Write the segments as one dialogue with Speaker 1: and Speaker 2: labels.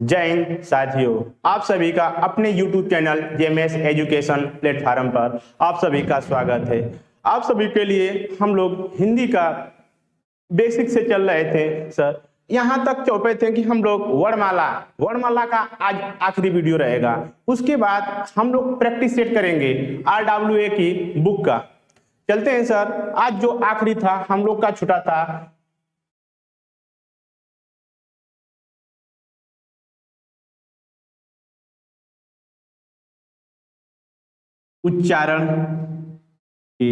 Speaker 1: जय हिंद साथियों, आप सभी का अपने YouTube channel JMS education platform पर आप सभी का स्वागत है। आप सभी के लिए हम लोग हिंदी का बेसिक से चल रहे थे सर, यहाँ तक चौपे थे कि हम लोग वर्णमाला का आज आखिरी वीडियो रहेगा। उसके बाद हम लोग प्रैक्टिस सेट करेंगे RWA की बुक का। चलते हैं सर, आज जो आखिरी था हम लोग का छुटा था उच्चारण के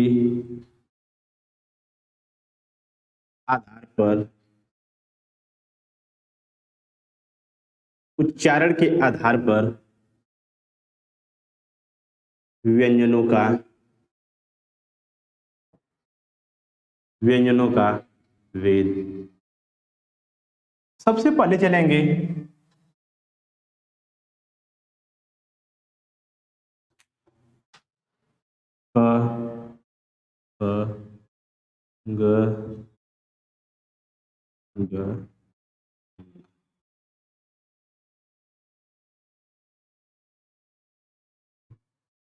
Speaker 1: आधार पर, उच्चारण के आधार पर व्यंजनों का वेद। सबसे पहले चलेंगे क, ख, ग, ग,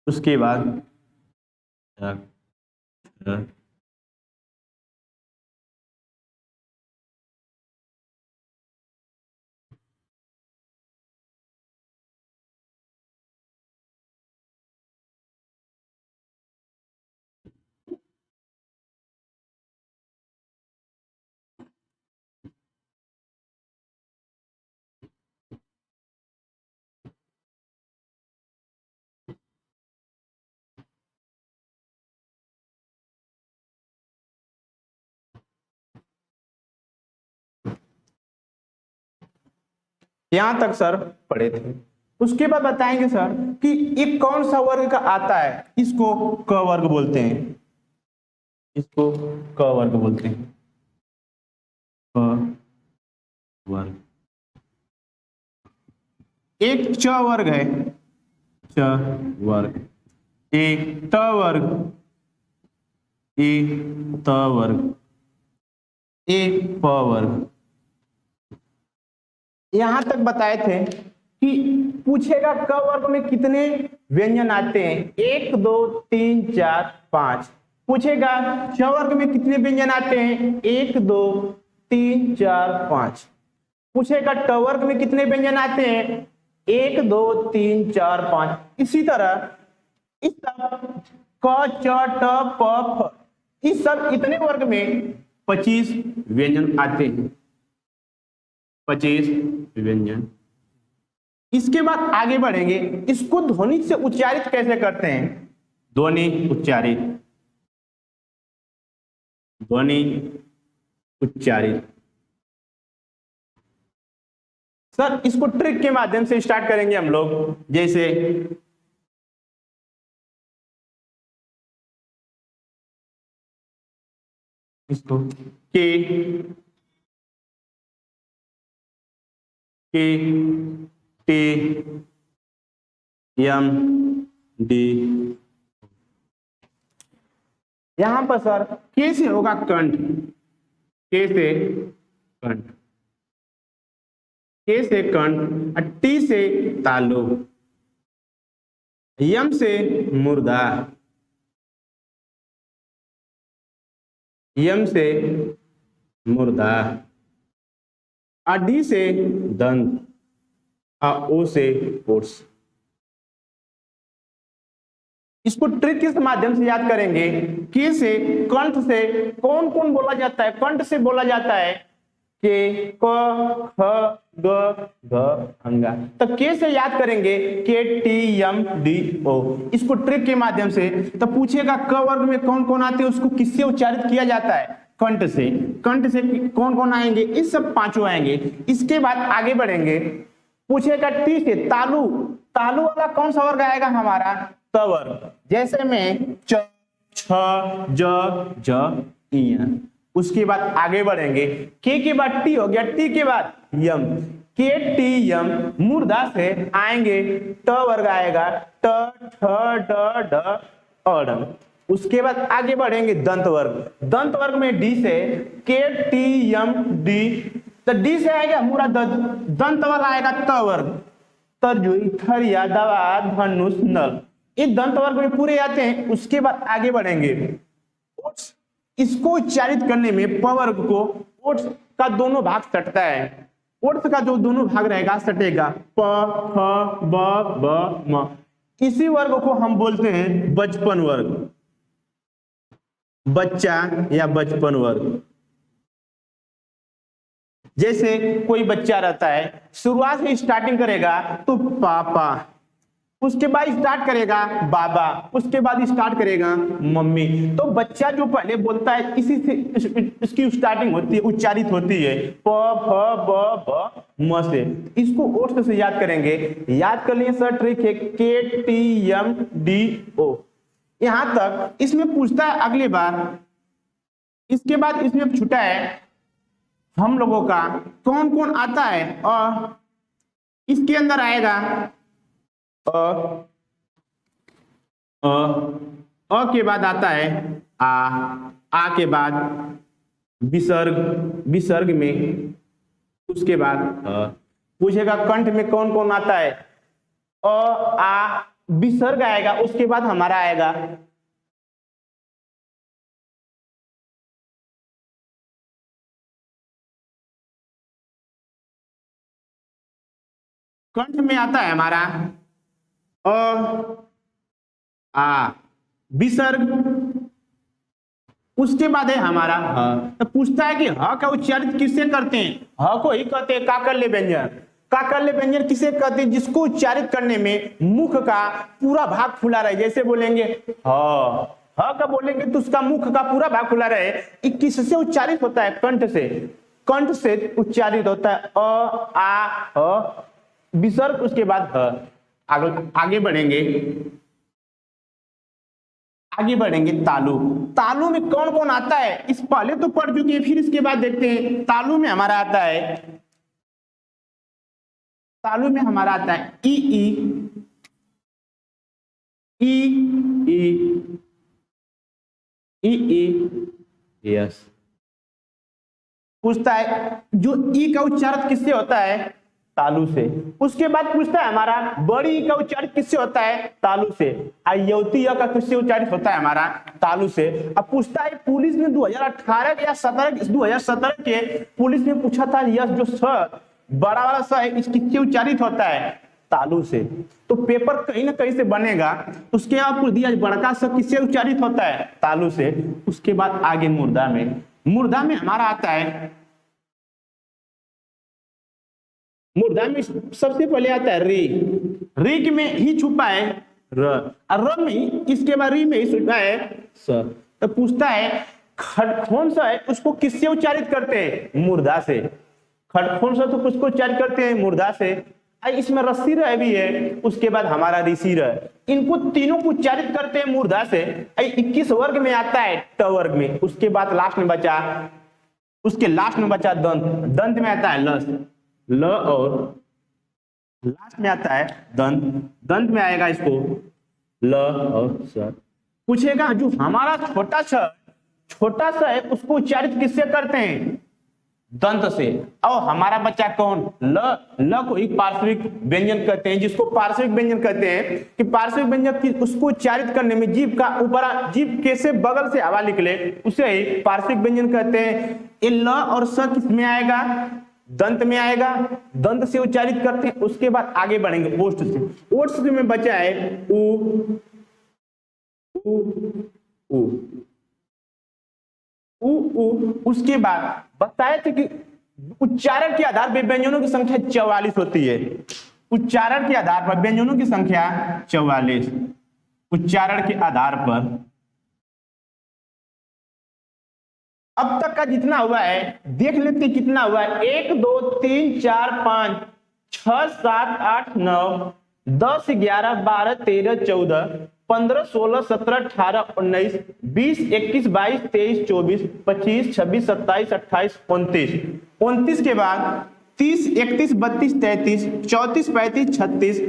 Speaker 1: उसके बाद यहां तक सर पढ़े थे। उसके बाद बताएंगे सर कि ये कौन सा वर्ग का आता है। इसको क वर्ग बोलते हैं, इसको क वर्ग बोलते हैं। क वर्ग। एक च वर्ग है, च वर्ग। एक त वर्ग, एक त वर्ग, एक प वर्ग। यहां तक बताए थे कि पूछेगा क वर्ग में कितने व्यंजन आते हैं, 1 2 3 4 5। पूछेगा च वर्ग में कितने व्यंजन आते हैं, 1 2 3 4 5। पूछेगा ट वर्ग में कितने व्यंजन आते हैं, 1 2 3 4 5। इसी तरह इस सब क च ट प फ, इस सब इतने वर्ग में 25 व्यंजन आते हैं, 25 व्यंजन। इसके बाद आगे बढ़ेंगे, इसको ध्वनि से उच्चारित कैसे करते हैं। ध्वनि उच्चारित, ध्वनि उच्चारित। सर इसको ट्रिक के माध्यम से स्टार्ट करेंगे हम लोग। जैसे इसको के टी एम डी। यहां पर सर के से होगा कंठ, के से कंठ, के से कंठ, टी से तालु, यम से मुर्दा, यम से मुर्दा, डी से दंत, ओ से ओट्स। इसको ट्रिक किस माध्यम से याद करेंगे। के से कंठ से कौन कौन बोला जाता है, कंठ से बोला जाता है के, क, ख, ग, घ, अंगा। तो के से याद करेंगे के टी एम डी ओ। इसको ट्रिक के माध्यम से। तो पूछेगा क वर्ग में कौन कौन आते हैं, उसको किससे उच्चारित किया जाता है, कंठ से। कंठ से कौन कौन आएंगे, इस सब पांचों आएंगे। इसके बाद आगे बढ़ेंगे, पूछेगा टी से तालु, तालु वाला कौन सा वर्ग आएगा हमारा, त वर्ग। जैसे में च, छ, ज, ज, इया। उसके बाद आगे बढ़ेंगे, के बाद टी हो गया, टी के बाद यम, के टी यम। मुर्दा से आएंगे ट वर्ग आएगा, ट ठ ड ढ अड़। उसके बाद आगे बढ़ेंगे दंत वर्ग, दंत वर्ग में डी से के टी एम डी तो डी से आएगा हमारा दंत वर्ग आएगा त वर्ग, तरजुई, थरिया, दवा, धनुष, नल, ये दंत वर्ग में पूरे आते हैं। उसके बाद आगे बढ़ेंगे। ओट्स, इसको उच्चारित करने में प वर्ग को ओट्स का दोनों भाग सटता है। ओट्स का जो दोनों भाग रहेगा सटेगा प, फ, ब, ब, म। इसी वर्ग को हम बोलते हैं बचपन वर्ग, बच्चा या बचपन वर्ग। जैसे कोई बच्चा रहता है, शुरुआत से स्टार्टिंग करेगा तो पापा, उसके बाद स्टार्ट करेगा बाबा, उसके बाद स्टार्ट करेगा मम्मी। तो बच्चा जो पहले बोलता है इसी से इसकी स्टार्टिंग होती है, उच्चारित होती है प, फ, ब, भ, म से। इसको ओट्स से याद करेंगे। याद कर लिए सर, ट्रिक है KTMDO। यहां तक इसमें पूछता है अगली बार। इसके बाद इसमें छूटा है हम लोगों का कौन कौन आता है, और इसके अंदर आएगा अ के बाद आता है आ के बाद विसर्ग, विसर्ग में उसके बाद पूछेगा कंठ में कौन कौन आता है, आ विसर्ग आएगा, उसके बाद हमारा आएगा कंठ में आता है हमारा आ विसर्ग, उसके बाद है हमारा ह। तो पूछता है कि ह का उच्चारित किससे करते हैं, ह को ही कहते हैं काकल्य व्यंजन। काकल्य व्यंजन किसे कहते हैं, जिसको उच्चारित करने में मुख का पूरा भाग खुला रहे। जैसे बोलेंगे ह का बोलेंगे तो उसका मुख का पूरा भाग खुला रहे। ये किससे उच्चारित होता है, कंठ से, कंठ से उच्चारित होता है आ विसर्ग, उसके बाद आगे बढ़ेंगे। आगे बढ़ेंगे तालु। तालु में कौन कौन आता है, इस पहले तो पढ़ चुके हैं, फिर इसके बाद देखते हैं। तालु में हमारा आता है, तालु में हमारा आता है ई यस। पूछता है जो ई का उच्चारण किससे होता है, तालु से। उसके बाद पूछता है हमारा बड़ी ई का उच्चारण किससे होता है, तालु से। अयोती का किससे उच्चारित होता है हमारा, तालु से। अब पूछता है पुलिस में 2018 या 2017 के पुलिस में पूछा था, यह जो स बड़ा वाला स है किससे उच्चारित होता है, तालु से। तो पेपर कहीं ना कहीं से बनेगा। उसके बाद पूछ दिया बड़का स किससे उच्चारित होता है, तालु से। उसके बाद आगे मुर्दा में, मुर्दा में हमारा आता है, मुर्दा में सबसे पहले आता है री, री में ही छुपा है र में, इसके बाद री में ही छुपा है स। तो पूछता है खटखोन सा है उसको किससे उच्चारित करते हैं, मुर्दा से। खटखोन सा तो उसको उच्चारित करते हैं मुर्दा से। इसमें रस्सी रह भी है, उसके बाद हमारा ऋषि रह, इनको तीनों को उच्चारित करते हैं मुर्दा से। 21 वर्ग में आता है ट वर्ग में। उसके बाद लास्ट में बचा, उसके लास्ट में बचा दंत, दंत में आता है लस, ल, और लास्ट में आता है दंत, दंत में आएगा इसको ल और स। पूछेगा जो हमारा छोटा सा है उसको उच्चारित किससे करते हैं, दंत से। और हमारा बच्चा कौन, ल को एक पार्श्विक व्यंजन कहते हैं, जिसको पार्श्विक व्यंजन कहते हैं कि पार्श्विक व्यंजन उसको उच्चारित करने में जीभ का ऊपर, जीभ के से बगल से हवा निकले, उसे ही पार्श्विक व्यंजन कहते हैं। ये ल और स किस में आएगा, दंत में आएगा, दंत से उच्चारित करते हैं। उसके बाद आगे बढ़ेंगे ओष्ठ से। ओष्ठ में बचा है उ, उसके बाद बताए थे कि उच्चारण के आधार पर व्यंजनों की संख्या 44 होती है। उच्चारण के आधार पर व्यंजनों की संख्या 44, उच्चारण के आधार पर। अब तक का जितना हुआ है देख लेते कितना हुआ है। 1 2 3 4 5 6 7 8 9 10 11 12 13 14 15 16 17 18 19 20 21 22 23 24 25 26 27 28 29। 29 के बाद 30 31 32 33 34 35 36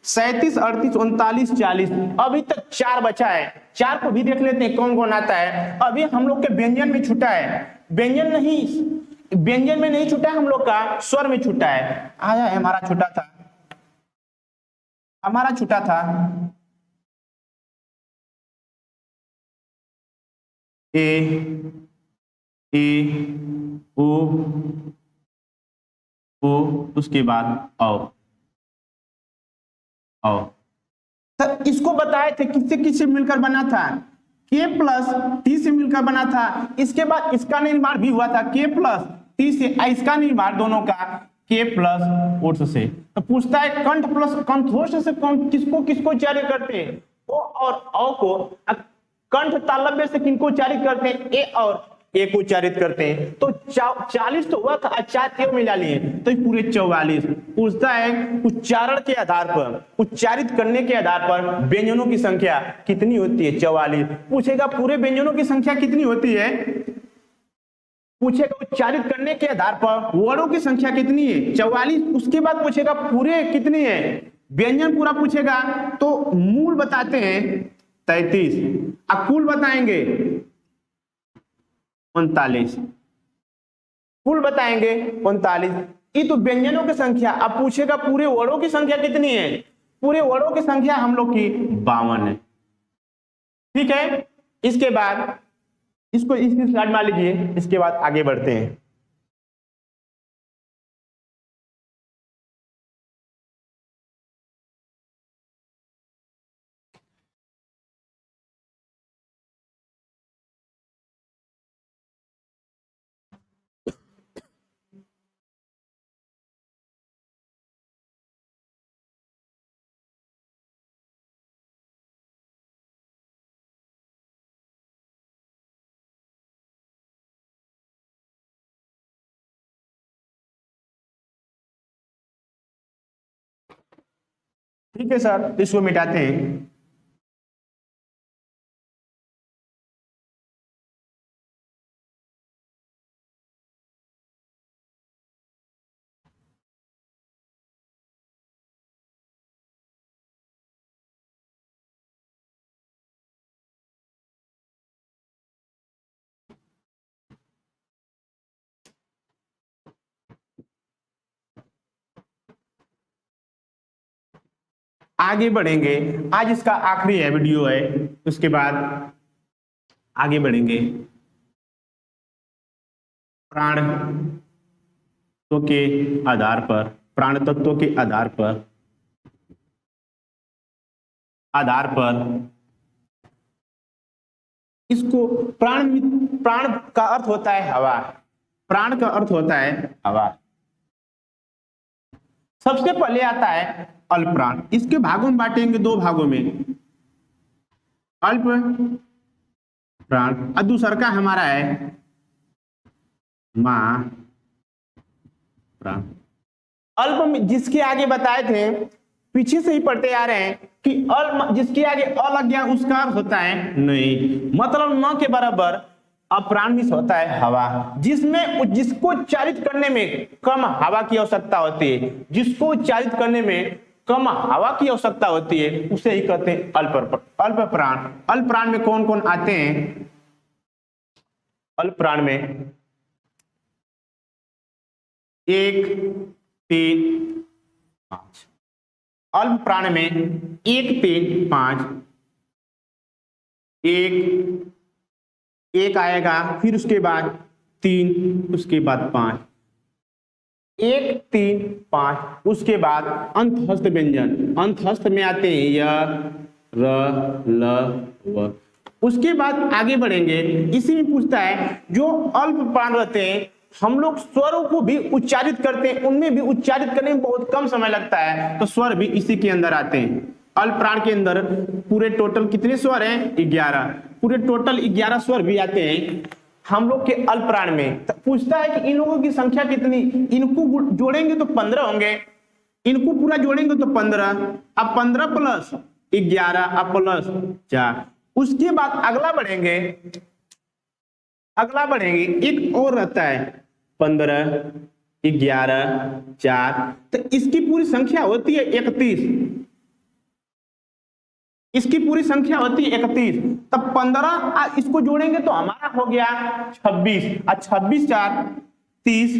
Speaker 1: 37 38 39 40। अभी तक 4 बचा है। 4 को भी देख लेते हैं कौन कौन आता है। अभी हम लोग के व्यंजन में छूटा है, व्यंजन नहीं व्यंजन में नहीं छूटा है हम लोग का, स्वर में छूटा है। आया है हमारा छूटा था, हमारा छूटा था ए, ए, ओ, ओ, उसके बाद औ। तो इसको बताए थे किससे किससे मिलकर बना था, के प्लस टी से मिलकर बना था। इसके बाद इसका निर्माण भी हुआ था के प्लस टी से, इसका निर्माण दोनों का के प्लस ओट्स से। तो पूछता है कंठ प्लस कंठोष्ठ से कौन किसको किसको उच्चारित करते हैं, ओ और औ को। कंठ तालव्य से किनको उच्चारित करते हैं, ए और ए को उच्चारित करते हैं। तो 40 तो हुआ था, 4 ए मिला लिए तो पूरे 44। पूछता है उच्चारण के आधार पर, उच्चारित करने के आधार पर व्यंजनों की संख्या कितनी होती है, 44। पूछेगा पूरे व्यंजनों की संख्या कितनी होती है, पूछेगा उच्चारित करने के आधार पर वर्णों की संख्या कितनी है, 44। उसके बाद पूछेगा पूरे कितनी है, व्यंजन पूरा पूछेगा तो मूल बताते हैं 33, कुल बताएंगे 39, कुल बताएंगे 39। ये तो व्यंजनों की संख्या। अब पूछेगा पूरे वर्णों की संख्या कितनी है, पूरे वर्णों की संख्या हम लोग की 52 है। ठीक है, इसके बाद इसको इसकी स्लाइड मान लीजिए, इसके बाद आगे बढ़ते हैं। ठीक है सर, इसको मिटाते हैं। आगे बढ़ेंगे, आज इसका आखिरी है वीडियो है, उसके बाद आगे बढ़ेंगे। प्राण तत्वों के आधार पर, प्राण तत्वों के आधार पर इसको प्राण का अर्थ होता है हवा, प्राण का अर्थ होता है हवा। सबसे पहले आता है अल्प प्राण। इसके भागों में बांटेंगे 2 भागों में, अल्प प्राण और दूसरा का हमारा है मां प्राण। अल्प में जिसके आगे बताए थे, पीछे से ही पढ़ते आ रहे हैं कि अल्प जिसके आगे अ लग गया उसका अर्थ होता है नहीं, मतलब न के बराबर अप्राण मिस होता है हवा, जिसको उच्चारित करने में कम हवा की आवश्यकता होती है, जिसको उच्चारित करने में कम हवा की आवश्यकता होती है उसे ही कहते हैं अल्प प्राण। अल्प प्राण में कौन कौन आते हैं, अल्प प्राण में 1, 3, 5। अल्प प्राण में 1, 3, 5, एक आएगा, फिर उसके बाद 3, उसके बाद 5, 1, 3, 5, उसके बाद अंतहस्त व्यंजन। अंतहस्त में आते हैं य, र, ल, व। उसके बाद आगे बढ़ेंगे, इसी में पूछता है जो अल्प प्राण रहते हैं हम लोग स्वरों को भी उच्चारित करते हैं, उनमें भी उच्चारित करने में बहुत कम समय लगता है, तो स्वर भी इसी के अंदर आते हैं। अल्प प्राण के अंदर पूरे टोटल कितने स्वर हैं, 11, पूरे टोटल 11 स्वर भी आते हैं हम लोग के अल्प प्राण में। तो पूछता है कि इन लोगों की संख्या कितनी, इनको जोड़ेंगे तो 15 होंगे, इनको पूरा जोड़ेंगे तो 15, अब 15 प्लस 11 अब प्लस 4। उसके बाद अगला बढ़ेंगे एक और रहता है 15, 11, 4, तो इसकी पूरी संख्या होती है 31, इसकी पूरी संख्या होती है 31। तब 15 इसको जोड़ेंगे तो हमारा हो गया 26, और 26 4 30।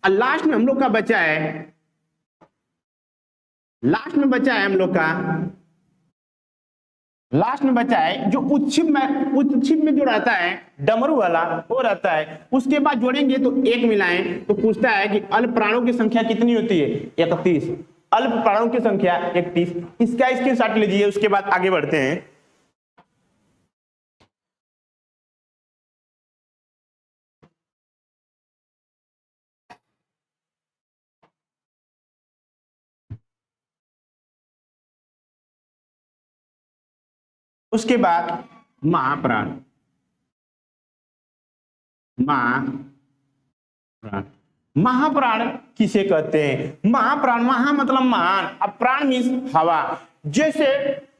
Speaker 1: और लास्ट में हम लोग का बचा है, लास्ट में बचा है हम लोग का, लास्ट में बचा है जो उच्छिप में जो रहता है डमरू वाला वो रहता है। उसके बाद जोड़ेंगे तो एक मिलाएं तो पूछता है कि अल्प प्राणों की संख्या कितनी होती है, 31। अल्प प्राणों की संख्या 31। इसका स्क्रीनशॉट लीजिए, उसके बाद आगे बढ़ते हैं। उसके बाद महाप्राण, महाप्राण, महाप्राण किसे कहते हैं? महाप्राण, महा मतलब महान, अब प्राण मीन्स हवा। जैसे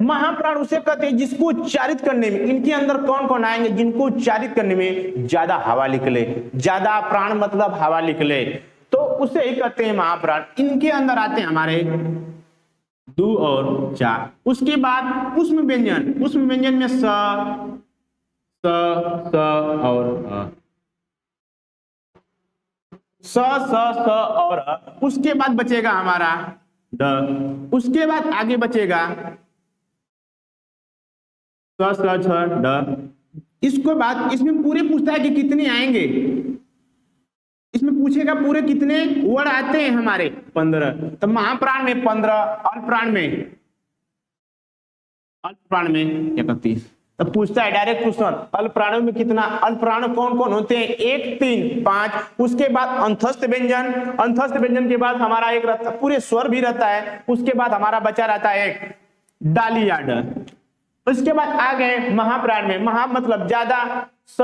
Speaker 1: महाप्राण उसे कहते हैं जिसको उच्चारित करने में, इनके अंदर कौन कौन आएंगे? जिनको उच्चारित करने में ज्यादा हवा निकले, ज्यादा प्राण मतलब हवा निकले, तो उसे ही कहते हैं महाप्राण। इनके अंदर आते हैं हमारे 2 और 4। उसके बाद उष्म व्यंजन, उष्म व्यंजन में स और स और उसके बाद बचेगा हमारा ड। उसके बाद आगे बचेगा छ ड। इसको बाद इसमें पूरे पूछता है कि कितने आएंगे, इसमें पूछेगा पूरे कितने वर्ड आते हैं हमारे, 15। तो महाप्राण में 15, अल्पप्राण में 31। तो पूछता है डायरेक्ट क्वेश्चन, अल्पप्राणों में कितना, अल्पप्राण कौन कौन होते हैं? 1, 3, 5। उसके बाद अंतस्थ व्यंजन, अंतस्थ व्यंजन के बाद हमारा एक रहता, पूरे स्वर भी रहता है। उसके बाद हमारा बचा रहता है एक डाली या ड। उसके बाद आ गए महाप्राण में, महा मतलब ज्यादा, स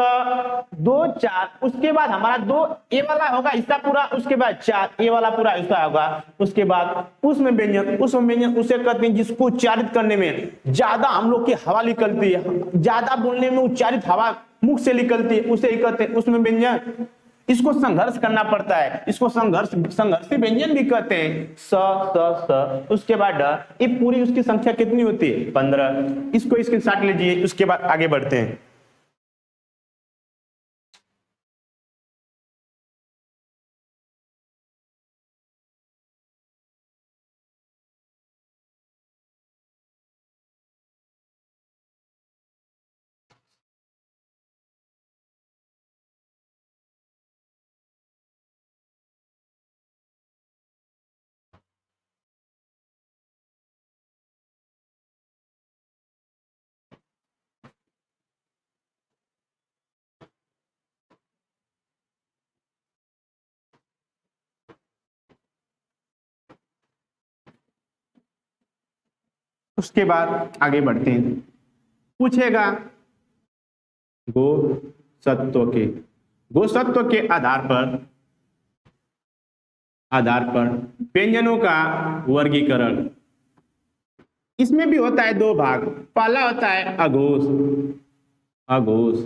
Speaker 1: 2, 4। उसके बाद हमारा 2 ए वाला होगा हिस्सा पूरा, उसके बाद 4 ए वाला पूरा हिस्सा होगा। उसके बाद उष्म व्यंजन, उष्म व्यंजन उसे कहते हैं जिसको उच्चारित करने में ज्यादा हम लोग की हवा निकलती है, ज्यादा बोलने में उच्चारित हवा मुख से निकलती है, उसे ही कहते हैं उष्म व्यंजन। इसको संघर्ष करना पड़ता है, इसको संघर्षी व्यंजन भी कहते हैं। स उसके बाद ड। ये पूरी उसकी संख्या कितनी होती है? 15। इसको स्क्रीनशॉट लीजिए, उसके बाद आगे बढ़ते हैं। उसके बाद आगे बढ़ते हैं। पूछेगा गो सत्व के आधार पर व्यंजनों का वर्गीकरण। इसमें भी होता है 2 भाग। पहला होता है अघोष,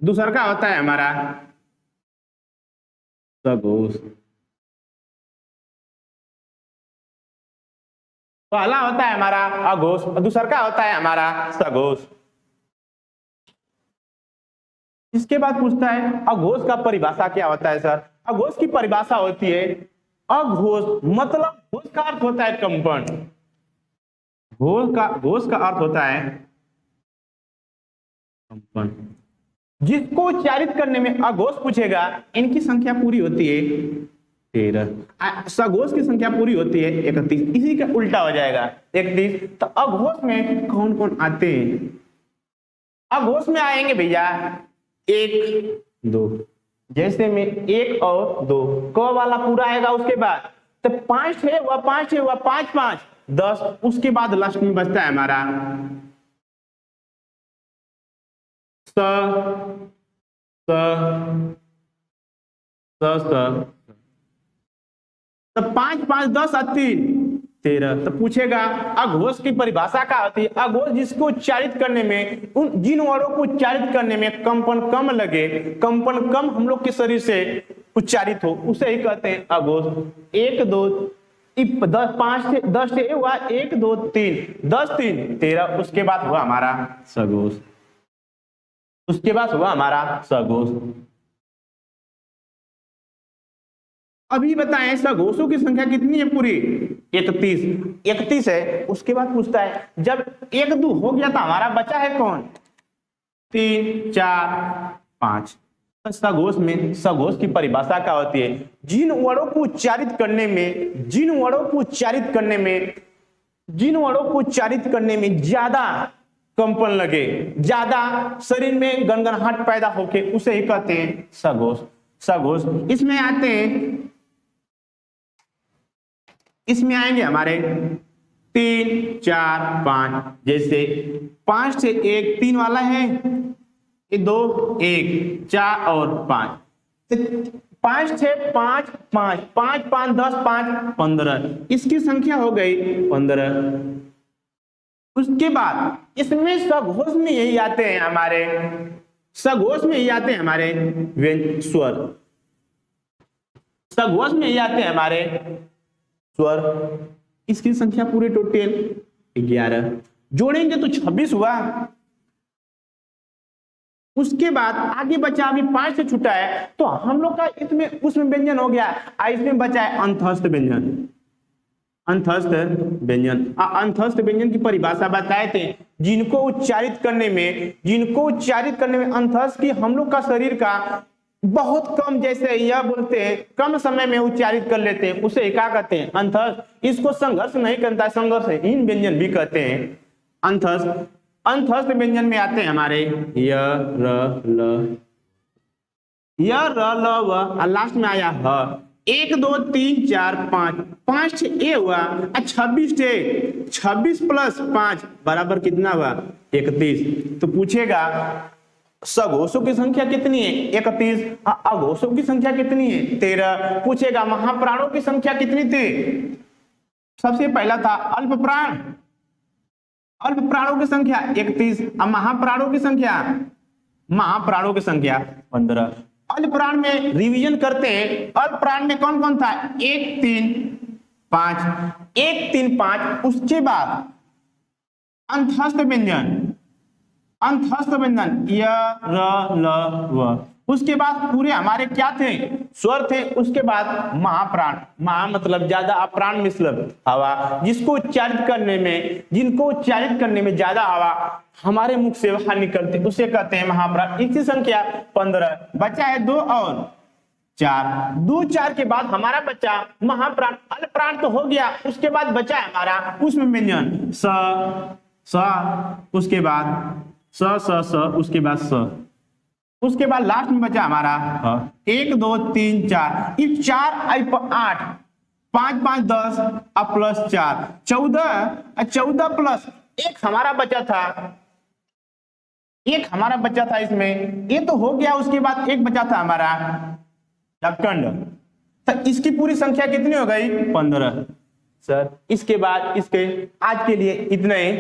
Speaker 1: दूसरा का होता है हमारा सघोष। पहला होता है हमारा अघोष और दूसरा का होता है हमारा सघोष। इसके बाद पूछता है अघोष का परिभाषा क्या होता है सर? अघोष की परिभाषा होती है, अघोष मतलब घोष का अर्थ होता है कंपन, घोष का अर्थ होता है कंपन। जिसको उच्चारित करने में अघोष पूछेगा, इनकी संख्या पूरी होती है 13, सघोष की संख्या पूरी होती है 31। इसी का उल्टा हो जाएगा 31। तो अघोष में कौन कौन आते हैं? अघोष में आएंगे भैया 1, 2। जैसे में 1 और 2 क वाला पूरा आएगा, उसके बाद तो 5 है वह 5 है वह 5 5 10। उसके बाद लास्ट में बचता है हमारा तो 5 5 10 और 3 13। तो पूछेगा अघोष की परिभाषा क्या होती है? अघोष जिसको उच्चारित करने में, जिन वर्णों को उच्चारित करने में कंपन कम लगे, कंपन कम हम लोग के शरीर से उच्चारित हो, उसे ही कहते हैं अघोष। 1 2 10 5 10 हुआ 1 2 3 10 3 13। उसके बाद हुआ हमारा सघोष, उसके बाद हुआ हमारा सघोष। अभी बताएं सघोषों की संख्या कितनी है पूरी? 31। 31 है। उसके बाद पूछता है जब 1 2 हो गया तो हमारा बचा है कौन? 3 4 5। सघोष में सघोष की परिभाषा क्या होती है? जिन वर्णों को उच्चारित करने में ज्यादा कंपन लगे, ज्यादा शरीर में गनगनाहट पैदा होके उसे ही कहते हैं सघोष। सघोष इसमें आएंगे हमारे 3 4 5। जैसे 5 से 1 3 वाला है, 2 1 4 और 5। 5 6 5 5 5 5 10 5 15। इसकी संख्या हो गई 15। उसके बाद इसमें सघोष में यही आते हैं हमारे व्यंजन स्वर। सघोष में यही आते हैं हमारे स्वर। इसकी संख्या पूरे टोटल 11। जोड़ेंगे तो 26 हुआ। उसके बाद आगे बचा अभी 5 से छूटा है तो हम लोग का इसमें उसमें व्यंजन हो गया। इसमें बचा है अंतस्थ व्यंजन। अंतस्थ व्यंजन की परिभाषा बताए थे, जिनको उच्चारित करने में अंतस्थ की हम लोग का शरीर का बहुत कम, जैसे यह बोलते हैं कम समय में उच्चारित कर लेते हैं, उसे क्या कहते हैं? अंतस्थ। इसको संघर्ष नहीं करता है, संघर्षहीन व्यंजन भी कहते हैं अंतस्थ। अंतस्थ व्यंजन में आते हैं हमारे य र ल व, लास्ट में आया ह। 1 2 3 4 5 5 6 ए हुआ, 26 प्लस 5 बराबर कितना हुआ? 31। तो पूछेगा सघोषों की संख्या कितनी है? 31। अघोषों की संख्या कितनी है? 13। पूछेगा महाप्राणों की संख्या कितनी थी? सबसे पहला था अल्प प्राणों की संख्या 31। अब महाप्राणों की संख्या 15। अल्प प्राण में रिवीजन करते हैं। अल्प प्राण में कौन कौन था? 1 3 5। उसके बाद अंतस्थ व्यंजन य र ल व। उसके बाद पूरे हमारे क्या थे? स्वर थे। उसके बाद महाप्राण, महा मतलब ज्यादा, अप्राण मिश्र हवा, जिनको उच्चारित करने में ज्यादा हवा हमारे मुख से बाहर निकलते, उसे कहते हैं महाप्राण। इसकी संख्या 15। बचा है 2 और 4। 2 4 के बाद हमारा बचा महाप्राण। अल्पप्राण तो हो गया। उसके बाद बचा हमारा उसमें व्यंजन स, उसके बाद उसके बाद लास्ट में बचा हमारा 1 2 3 4। इस 4 8 5 5 10 अब प्लस 4 14 प्लस 1 हमारा बचा था इसमें, ये तो हो गया। उसके बाद 1 बचा था हमारा लबकंड। तो इसकी पूरी संख्या कितनी हो गई? 15। सर इसके बाद इसके आज के लिए इतना ही।